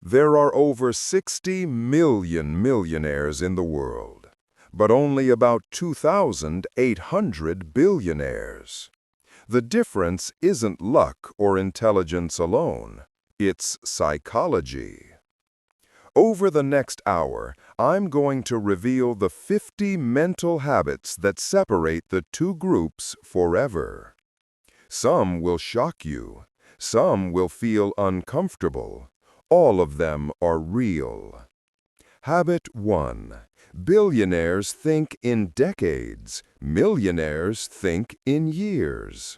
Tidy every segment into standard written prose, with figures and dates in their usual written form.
There are over 60 million millionaires in the world, but only about 2,800 billionaires. The difference isn't luck or intelligence alone, it's psychology. Over the next hour, I'm going to reveal the 50 mental habits that separate the two groups forever. Some will shock you, some will feel uncomfortable. All of them are real. Habit 1. Billionaires think in decades, millionaires think in years.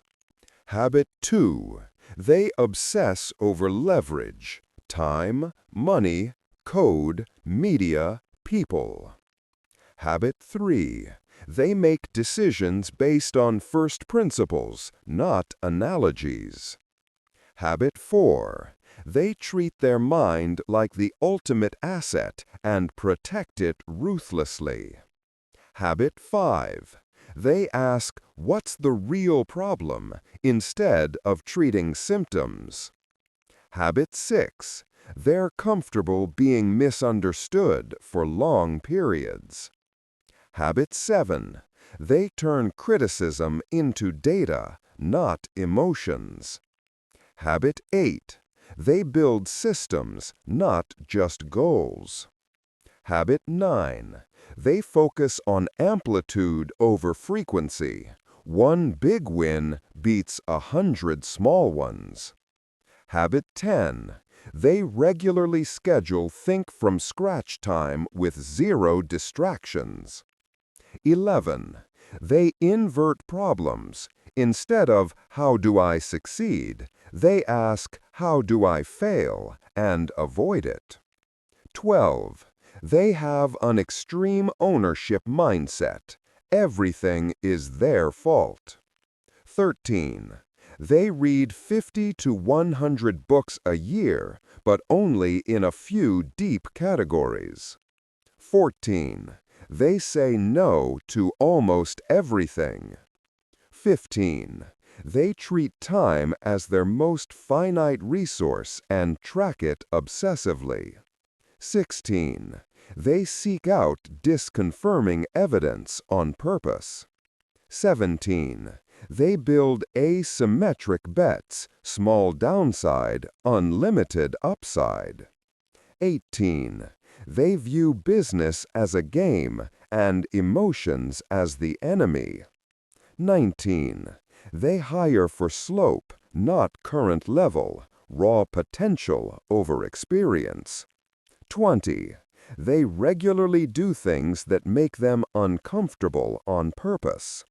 Habit 2. They obsess over leverage, time, money, code, media, people. Habit 3. They make decisions based on first principles, not analogies. Habit 4. They treat their mind like the ultimate asset and protect it ruthlessly. Habit 5. They ask, "What's the real problem?" instead of treating symptoms. Habit 6. They're comfortable being misunderstood for long periods. Habit 7. They turn criticism into data, not emotions. Habit 8. They build systems, not just goals. Habit 9. They focus on amplitude over frequency. One big win beats 100 small ones. Habit 10. They regularly schedule think from scratch time with 0 distractions. 11. They invert problems. Instead of "how do I succeed?" they ask "how do I fail?" and avoid it. 12. They have an extreme ownership mindset. Everything is their fault. 13. They read 50 to 100 books a year, but only in a few deep categories. 14. They say no to almost everything. 15. They treat time as their most finite resource and track it obsessively. 16. They seek out disconfirming evidence on purpose. 17. They build asymmetric bets, small downside, unlimited upside. 18. They view business as a game and emotions as the enemy. 19. They hire for slope, not current level, raw potential over experience. 20. They regularly do things that make them uncomfortable on purpose.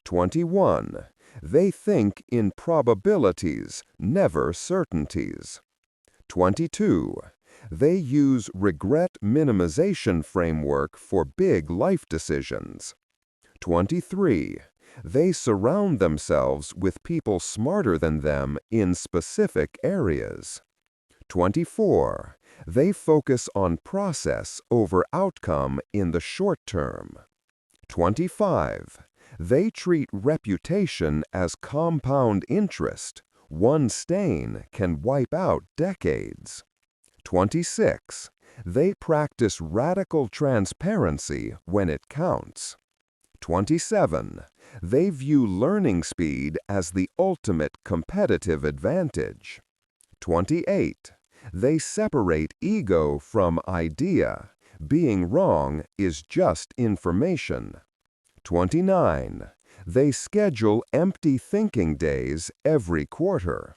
21. They think in probabilities, never certainties. 22. They use regret minimization framework for big life decisions. 23. They surround themselves with people smarter than them in specific areas. 24. They focus on process over outcome in the short term. 25. They treat reputation as compound interest. One stain can wipe out decades. 26. They practice radical transparency when it counts. 27. They view learning speed as the ultimate competitive advantage. 28. They separate ego from idea. Being wrong is just information. 29. They schedule empty thinking days every quarter.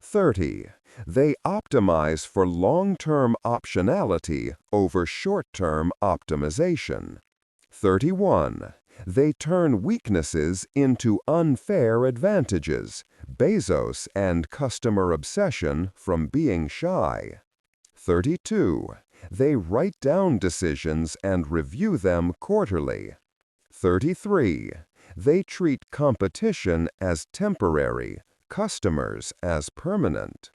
30. They optimize for long-term optionality over short-term optimization. 31. They turn weaknesses into unfair advantages. Bezos and customer obsession from being shy. 32. They write down decisions and review them quarterly. 33. They treat competition as temporary, customers as permanent.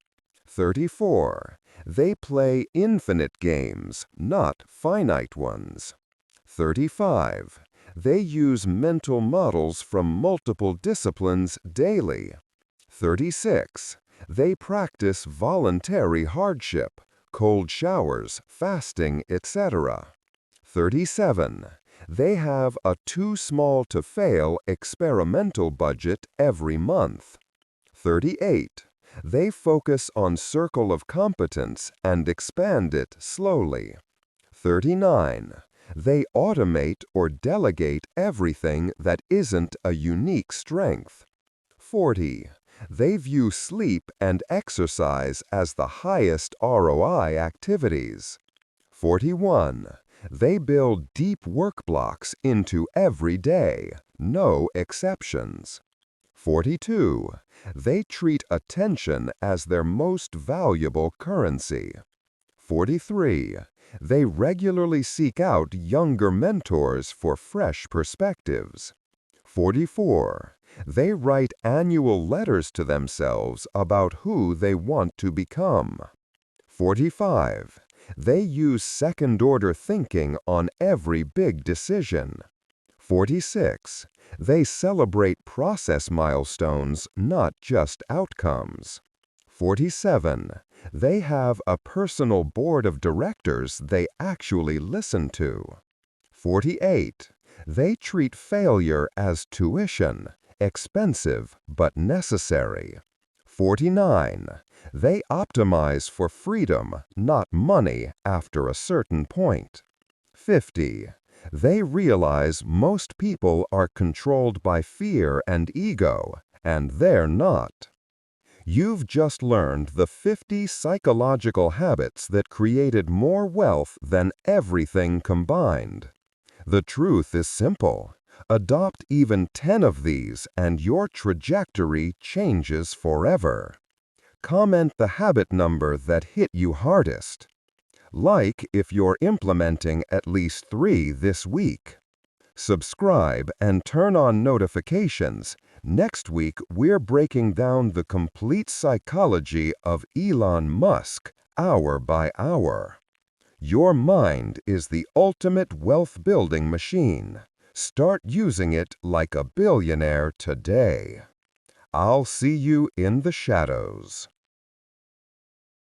34. They play infinite games, not finite ones. 35. They use mental models from multiple disciplines daily. 36. They practice voluntary hardship, cold showers, fasting, etc. 37. They have a too small to fail experimental budget every month. 38. They focus on circle of competence and expand it slowly. 39. They automate or delegate everything that isn't a unique strength. 40. They view sleep and exercise as the highest ROI activities. 41. They build deep work blocks into every day, no exceptions. 42. They treat attention as their most valuable currency. 43. They regularly seek out younger mentors for fresh perspectives. 44. They write annual letters to themselves about who they want to become. 45. They use second-order thinking on every big decision. 46. They celebrate process milestones, not just outcomes. 47. They have a personal board of directors they actually listen to. 48. They treat failure as tuition, expensive but necessary. 49. They optimize for freedom, not money, after a certain point. 50. They realize most people are controlled by fear and ego, and they're not. You've just learned the 50 psychological habits that created more wealth than everything combined. The truth is simple. Adopt even 10 of these and your trajectory changes forever. Comment the habit number that hit you hardest. Like if you're implementing at least 3 this week. Subscribe and turn on notifications. Next week, we're breaking down the complete psychology of Elon Musk, hour by hour. Your mind is the ultimate wealth-building machine. Start using it like a billionaire today. I'll see you in the shadows.